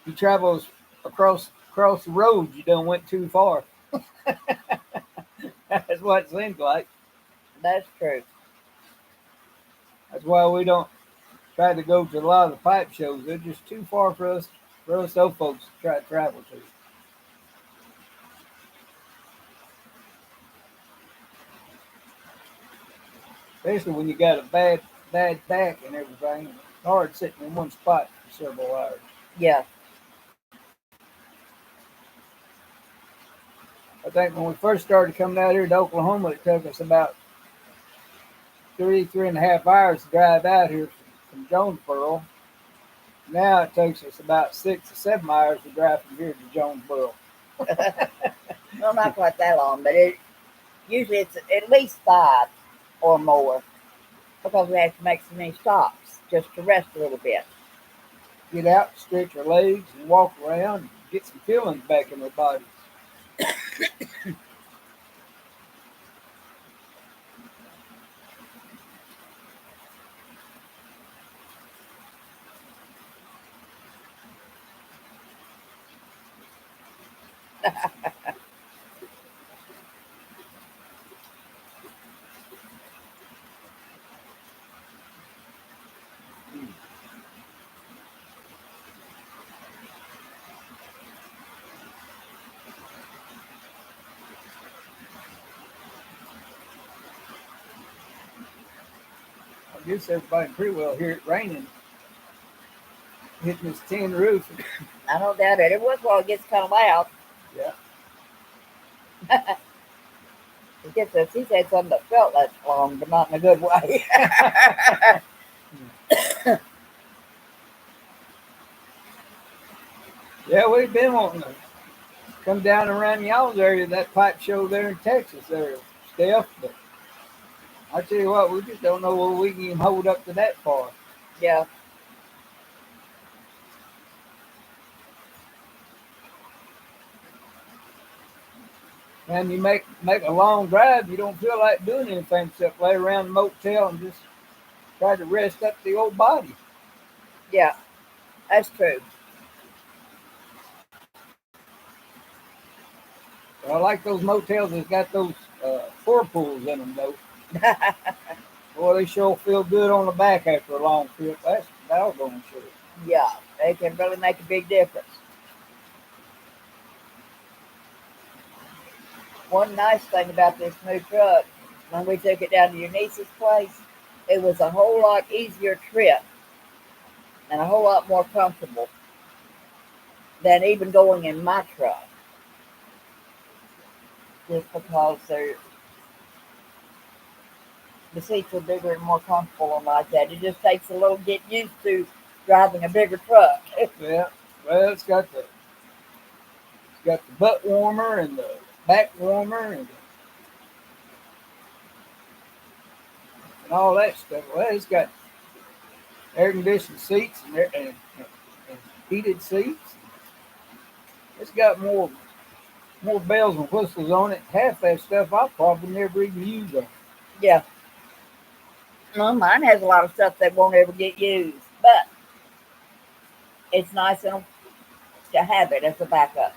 You travel across the road. You don't went too far. That's what it seems like. That's true. That's why we don't try to go to a lot of the pipe shows. They're just too far for us old folks to try to travel to. Especially when you got a bad back and everything. It's hard sitting in one spot for several hours. Yeah. I think when we first started coming out here to Oklahoma, it took us about 3.5 hours to drive out here from Jonesboro. Now it takes us about 6 or 7 hours to drive from here to Jonesboro. Well, not quite that long, but usually it's at least 5 or more because we have to make so many stops just to rest a little bit. Get out, stretch our legs, and walk around, and get some feelings back in our bodies. I guess everybody pretty well hear it raining, hitting this tin roof. I don't doubt it. Every once in a while it gets kind of loud. Yeah. It gets us. He said something that felt that long, but not in a good way. Yeah, we've been wanting to come down around y'all's area, that pipe show there in Texas there, Steph. But I tell you what, we just don't know whether we can even hold up to that far. Yeah. And you make a long drive, you don't feel like doing anything except lay around the motel and just try to rest up the old body. Yeah, that's true. I like those motels that's got those whirlpools in them, though. Boy, they sure feel good on the back after a long trip. That's doggone sure. Yeah, they can really make a big difference. One nice thing about this new truck, when we took it down to your niece's place, it was a whole lot easier trip and a whole lot more comfortable than even going in my truck. Just because the seats are bigger and more comfortable and like that. It just takes a little get used to driving a bigger truck. Yeah. Well, it's got the butt warmer and the back warmer and all that stuff. Well, it's got air conditioned seats and heated seats. It's got more bells and whistles on it. Half that stuff I probably never even use on. Yeah. Well, mine has a lot of stuff that won't ever get used, but it's nice to have it as a backup.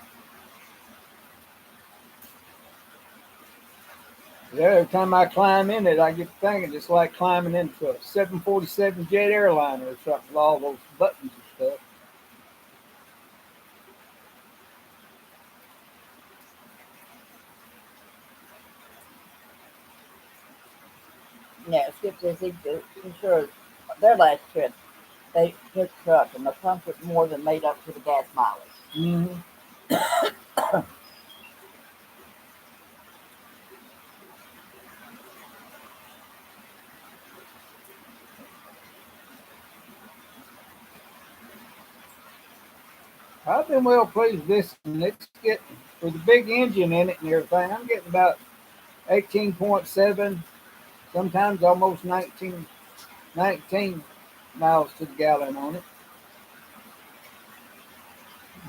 Yeah, every time I climb in it, I get thinking it's like climbing into a 747 jet airliner or something with all those buttons and stuff. Yeah, Skip says he insured their last trip. They took truck and the comfort more than made up for the gas mileage. Mm-hmm. I've been well pleased with this, and it's getting with the big engine in it and everything. I'm getting about 18.7, sometimes almost 19 miles to the gallon on it.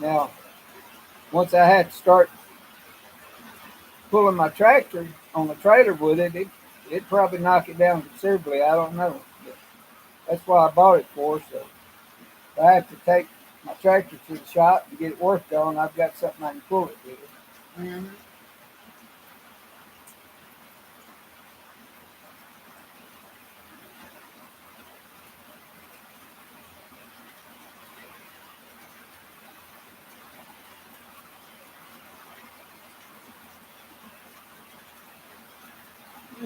Now, once I had to start pulling my tractor on the trailer with it, it'd probably knock it down considerably. I don't know. But that's why I bought it for. So if I have to take my tractor to the shop and get it worked on, I've got something I can pull it with. Mm-hmm.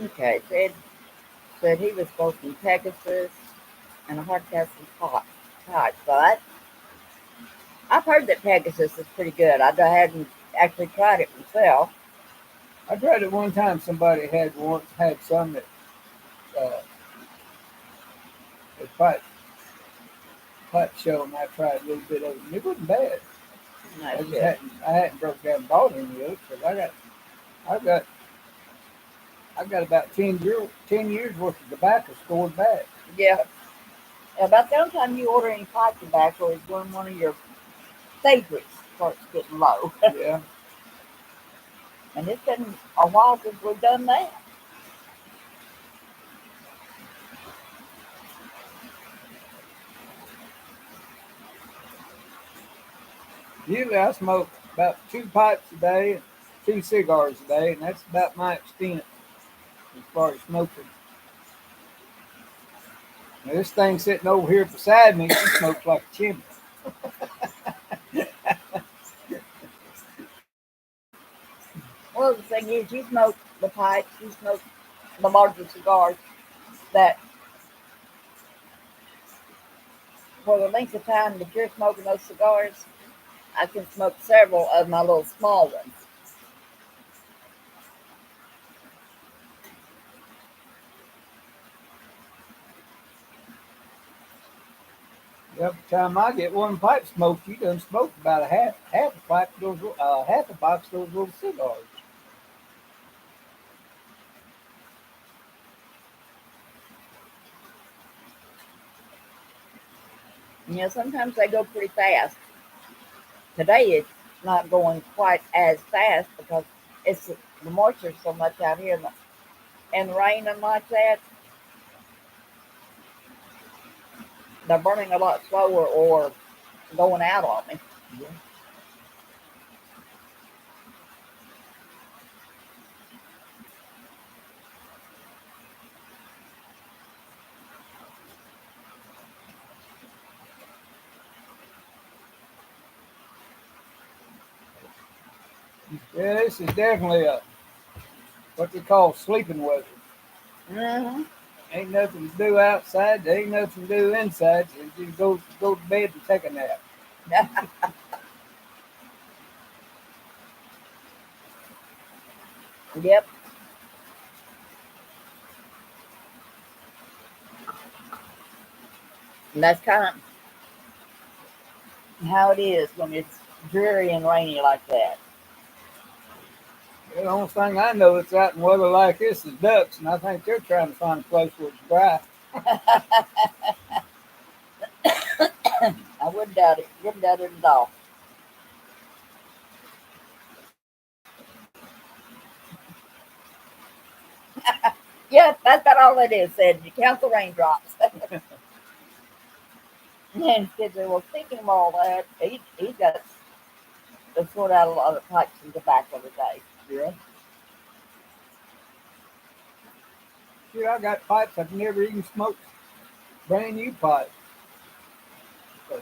Okay, said he was both in Pegasus and a Hardcastle type, but I've heard that Pegasus is pretty good. I hadn't actually tried it myself. I tried it one time. Somebody had some that uh, pipe show, and I tried a little bit of it. And it wasn't bad. That's good. I hadn't broke down and bought any of it because I've got about 10 years worth of tobacco stored back. Yeah. About the only time you order any pipe tobacco is when one of your favorites starts getting low. Yeah. And it's been a while since we've done that. Usually I smoke about 2 pipes a day, 2 cigars a day, and that's about my extent as far as smoking. Now, this thing sitting over here beside me, she smokes like a chimney. Well, the thing is, you smoke the pipes, you smoke the larger cigars that for the length of time that you're smoking those cigars, I can smoke several of my little small ones. Every time I get one pipe smoked, you done smoked about half a pipe of those half a box of those little cigars. Sometimes they go pretty fast. Today it's not going quite as fast because it's the moisture so much out here and the rain and like that. They're burning a lot slower or going out on me. Yeah. Yeah, this is definitely what they call sleeping weather. Mm-hmm. Ain't nothing to do outside. There ain't nothing to do inside. So you just go to bed and take a nap. Yep. And that's kind of how it is when it's dreary and rainy like that. The only thing I know that's out in weather like this is ducks, and I think they're trying to find a place where it's dry. I wouldn't doubt it. Wouldn't doubt it at all. Yeah, that's about all it is. Said you count the raindrops. And kids say, well, speaking of all that, he's got to sort out a lot of pipes and tobacco today. Yeah. Shit, I got pipes I've never even smoked. Brand new pipes. So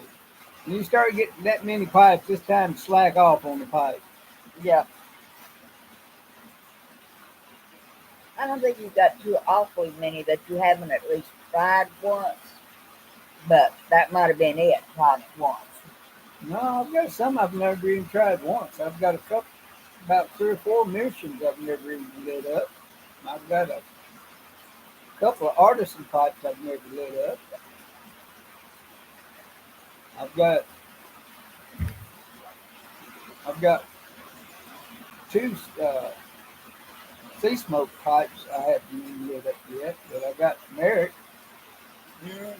when you start getting that many pipes, it's time to slack off on the pipe. Yeah. I don't think you've got too awfully many that you haven't at least tried once, but that might have been it, trying it once. No, I've got some I've never even tried once. I've got a couple, about 3 or 4 missions I've never even lit up. I've got a couple of artisan pipes I've never lit up. I've got I've got 2 sea smoke pipes I haven't even lit up yet, but I got from Eric. Mm.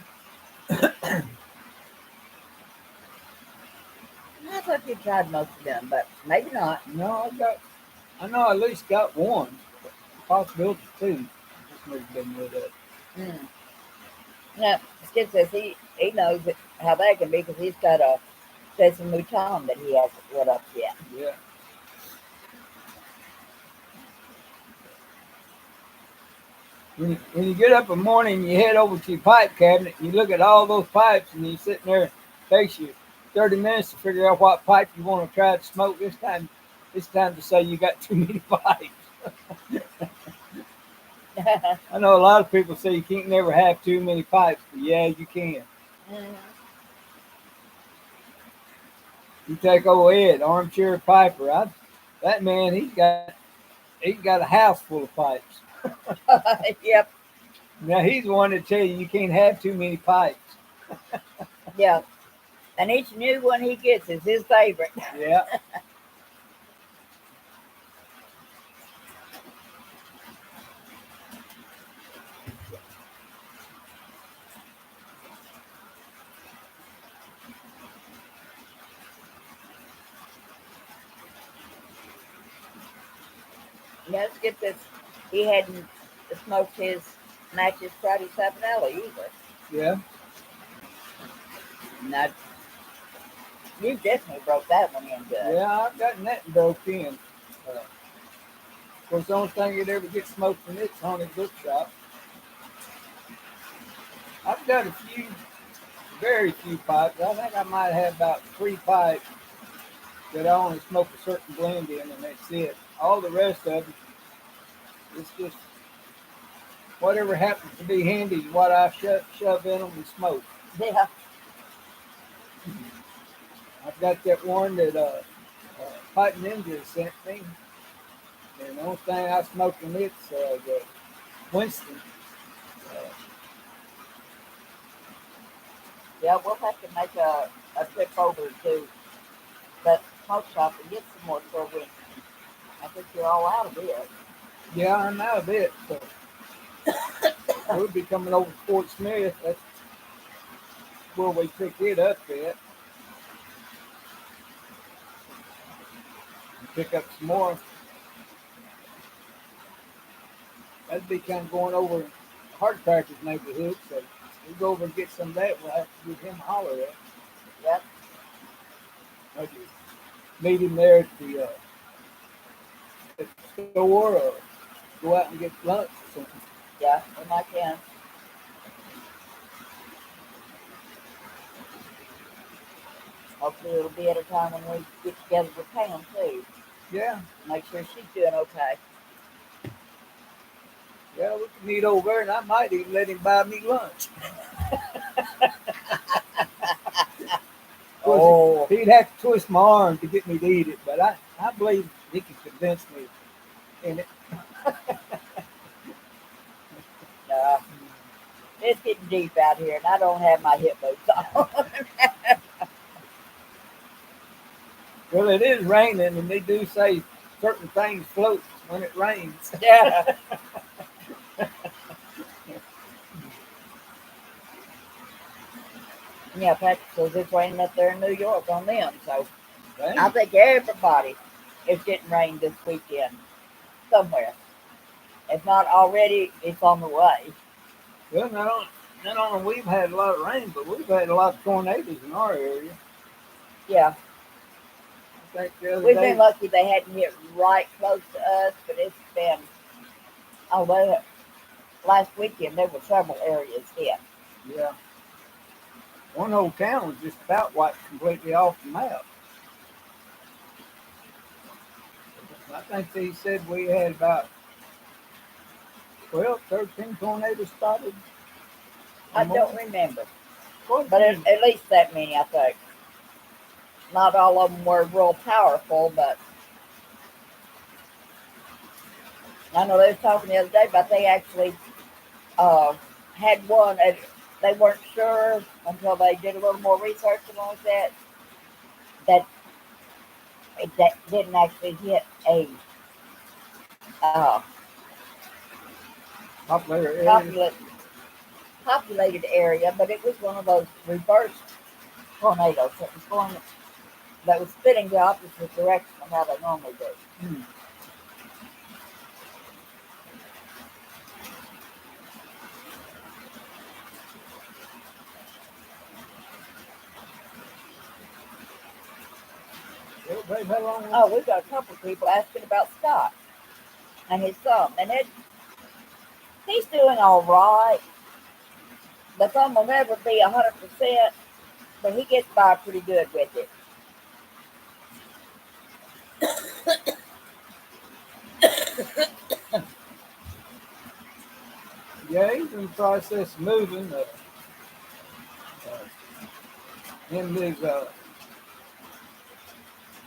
I thought you tried most of them, but maybe not. No, I know I at least got one, possibility 2. Just never been lit up. Mm. Now, Skip says he knows how that can be because he's got a Jason Mouton that he hasn't lit up yet. Yeah. When you get up in the morning and you head over to your pipe cabinet and you look at all those pipes and you're sitting there, it takes you 30 minutes to figure out what pipe you want to try to smoke this time. It's time to say you got too many pipes. I know a lot of people say you can't never have too many pipes, but yeah, you can. Mm. You take old Ed, armchair piper. That man, He's got a house full of pipes. Yep. Now he's the one to tell you can't have too many pipes. Yeah. And each new one he gets is his favorite. Yeah. Let's get this. He hadn't smoked his matches Friday Sabanelli either. Yeah. Now, you definitely broke that one in good. Yeah, I've gotten that broke in. Of course, the only thing that ever gets smoked in it's haunted bookshop. I've got a few, very few pipes. I think I might have about 3 pipes that I only smoke a certain blend in, and that's it. All the rest of it, it's just whatever happens to be handy is what I shove in them and smoke. Yeah. I've got that one that Pipe Ninja sent me, and the only thing I smoke in it's the Winston. Yeah, we'll have to make a trip over to that smoke shop and get some more for Winston. I think you're all out of it. Yeah, I'm out of it. So we'll be coming over to Fort Smith. That's where we pick it up at. And pick up some more. That'd be kind of going over Hardcracker's neighborhood. So we go over and get some of that. We'll have to give him a holler at. Yep. I'll just meet him there at the store or go out and get lunch or something. Yeah, when I can. Hopefully it'll be at a time when we get together with Pam too. Yeah. Make sure she's doing okay. Yeah, we can meet over there, and I might even let him buy me lunch. Oh. He'd have to twist my arm to get me to eat it, but I believe he can convince me in it. It's getting deep out here, and I don't have my hip boots on. Well, it is raining, and they do say certain things float when it rains. Yeah. Yeah, Patrick says it's raining up there in New York on them, so I think everybody is getting rain this weekend somewhere. If not already, it's on the way. Well, not only we've had a lot of rain, but we've had a lot of tornadoes in our area. Yeah. I think the other We've day, been lucky they hadn't hit right close to us, but it's been, well, last weekend there were several areas hit. yeah, one whole town was just about wiped completely off the map. I think they said we had about 12, 13 tornadoes spotted. I don't remember, But but at least that many, I think. Not all of them were real powerful, but I know they were talking the other day about they actually had one, and they weren't sure until they did a little more research and all that that didn't actually hit a uh, populated area, but it was one of those reverse tornadoes that was spinning the opposite direction of how they normally do. Hmm. Well, babe, how long? Oh, we've got a couple of people asking about Scott and his thumb, and he's doing all right. The thumb will never be 100%, but he gets by pretty good with it. Yeah, he's in the process of moving. Him and his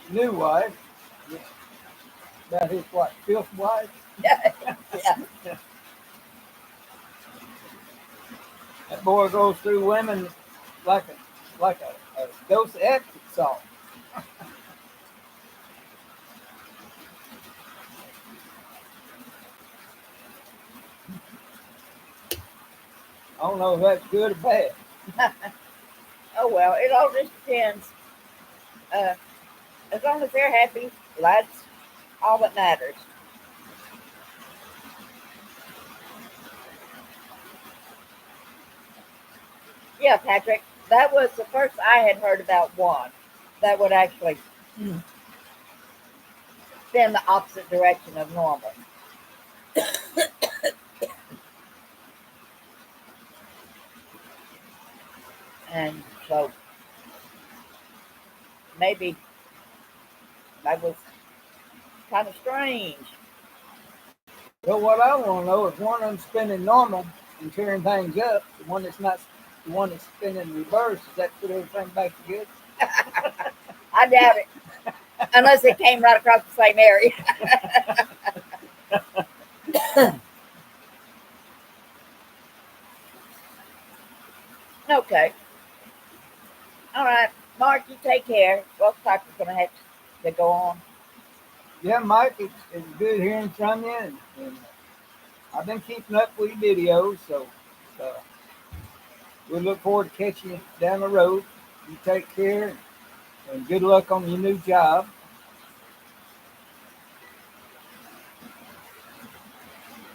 new wife, About his what, fifth wife? Yeah. That boy goes through women like a dose of Epsom salt. I don't know if that's good or bad. Oh well, it all just depends. Uh, as long as they're happy, that's all that matters. Yeah, Patrick, that was the first I had heard about one that would actually spin the opposite direction of normal. And so maybe that was kind of strange. But what I want to know is one of them spinning normal and tearing things up. The one that's not, the one that's spinning reverse. Does that put everything back together? I doubt it, unless it came right across the same area. Okay. All right. Mark, you take care. Well, Patrick's going to have to go on. Yeah, Mike, it's good hearing from you. And I've been keeping up with your videos, so uh, we look forward to catching you down the road. You take care and good luck on your new job.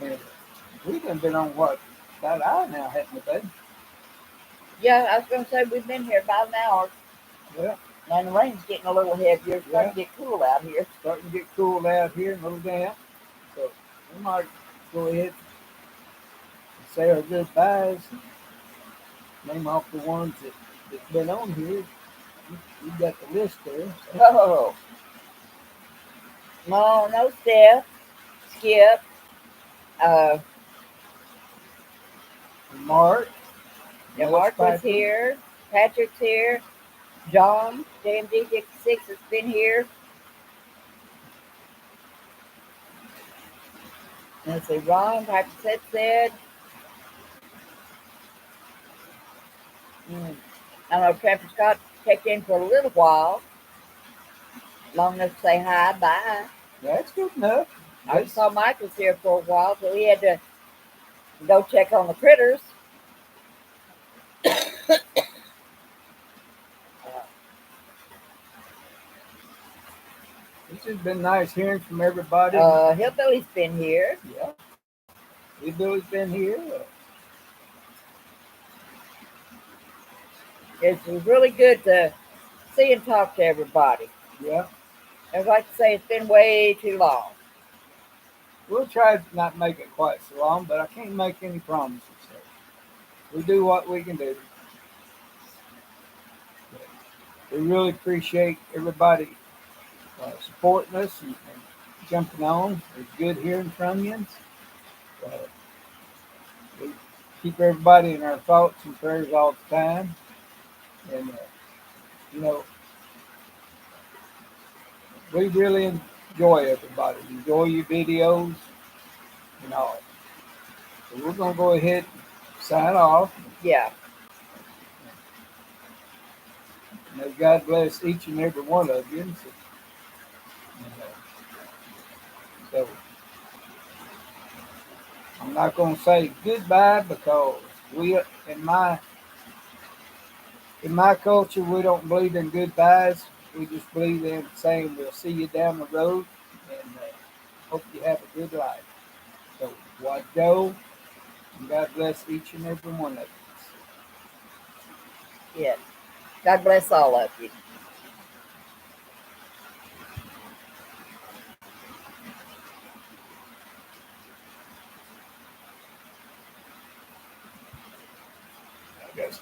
And we've been on what, about an hour now, haven't we, babe? Yeah, I was going to say we've been here about an hour, Yeah, and the rain's getting a little heavier. It's starting to get cool out here. starting to get cool out here and a little damp. So we might go ahead and say our goodbyes. Name off the ones that's been on here. You got the list there. So. Oh, no, Steph, Skip, uh, Mark, yeah, Melissa Mark was Piper. here. Patrick's here. John, JMD56 has been here. Let's see, Ron, Patrick said. I know Trapper Scott checked in for a little while. Long enough to say hi, bye. That's good enough. I saw Mike was here for a while, so he had to go check on the critters. It's just been nice hearing from everybody. Hillbilly's been here. Yeah. Hillbilly's been here. It was really good to see and talk to everybody. Yeah. I'd like to say it's been way too long. We'll try to not make it quite so long, but I can't make any promises. So we do what we can do. We really appreciate everybody supporting us and jumping on. It's good hearing from you. We keep everybody in our thoughts and prayers all the time. And, you know, we really enjoy everybody. Enjoy your videos and all. So we're going to go ahead and sign off. Yeah. May God bless each and every one of you. So I'm not going to say goodbye because we in my culture we don't believe in goodbyes. We just believe in saying we'll see you down the road and hope you have a good life. So watch go and God bless each and every one of you. Yes. God bless all of you. I guess